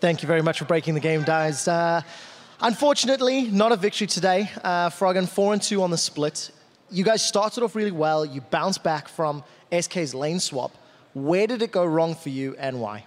Thank you very much for breaking the game, guys. Unfortunately, not a victory today. Froggen 4-2 on the split. You guys started off really well. You bounced back from SK's lane swap. Where did it go wrong for you and why?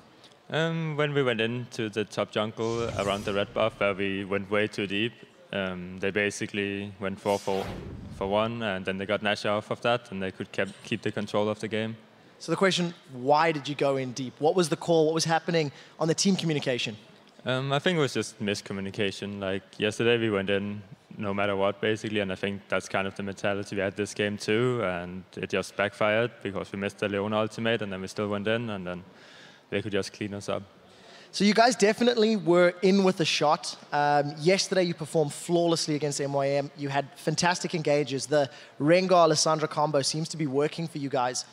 When we went into the top jungle around the red buff, where we went way too deep, they basically went 4-for-1, and then they got Nash off of that, and they could keep the control of the game. So the question, why did you go in deep? What was the call? What was happening on the team communication? I think it was just miscommunication. Like yesterday, we went in no matter what, basically, and I think that's kind of the mentality we had this game too, and it just backfired because we missed the Leona ultimate, and then we still went in, and then they could just clean us up. So you guys definitely were in with a shot. Yesterday, you performed flawlessly against MYM. You had fantastic engages. The Rengar-Alessandra combo seems to be working for you guys.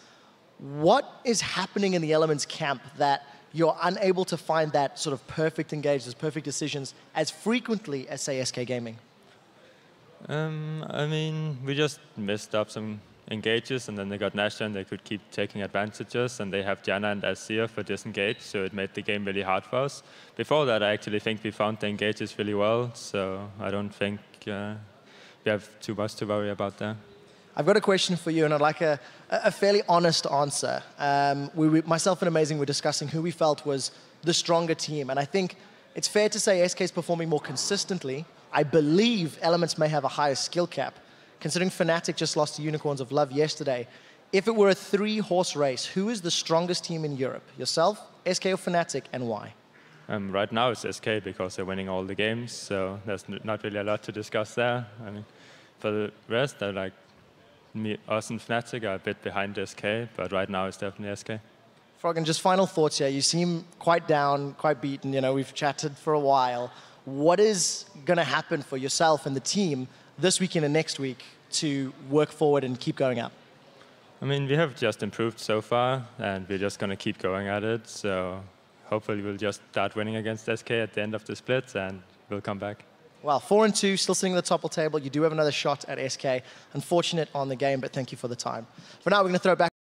What is happening in the Elements camp that you're unable to find that sort of perfect engages, perfect decisions as frequently as, say, SK Gaming? I mean, we just messed up some engages, and then they got Nash, and they could keep taking advantages, and they have Janna and Azir for disengage, so it made the game really hard for us. Before that, I actually think we found the engages really well, so I don't think we have too much to worry about there. I've got a question for you, and I'd like a fairly honest answer. Myself and Amazing were discussing who we felt was the stronger team, and I think it's fair to say SK is performing more consistently. I believe Elements may have a higher skill cap. Considering Fnatic just lost to Unicorns of Love yesterday, if it were a 3-horse race, who is the strongest team in Europe? Yourself, SK, or Fnatic, and why? Right now it's SK because they're winning all the games, so there's not really a lot to discuss there. I mean, for the rest, they're like us and Fnatic are a bit behind SK, but right now it's definitely SK. Froggen, just final thoughts here. You seem quite down, quite beaten. You know, we've chatted for a while. What is going to happen for yourself and the team this weekend and next week to work forward and keep going up? I mean, we have just improved so far, and we're just going to keep going at it. So hopefully we'll just start winning against SK at the end of the split, and we'll come back. Well, 4-2, still sitting at the top of the table. You do have another shot at SK. Unfortunate on the game, but thank you for the time. For now, we're going to throw it back.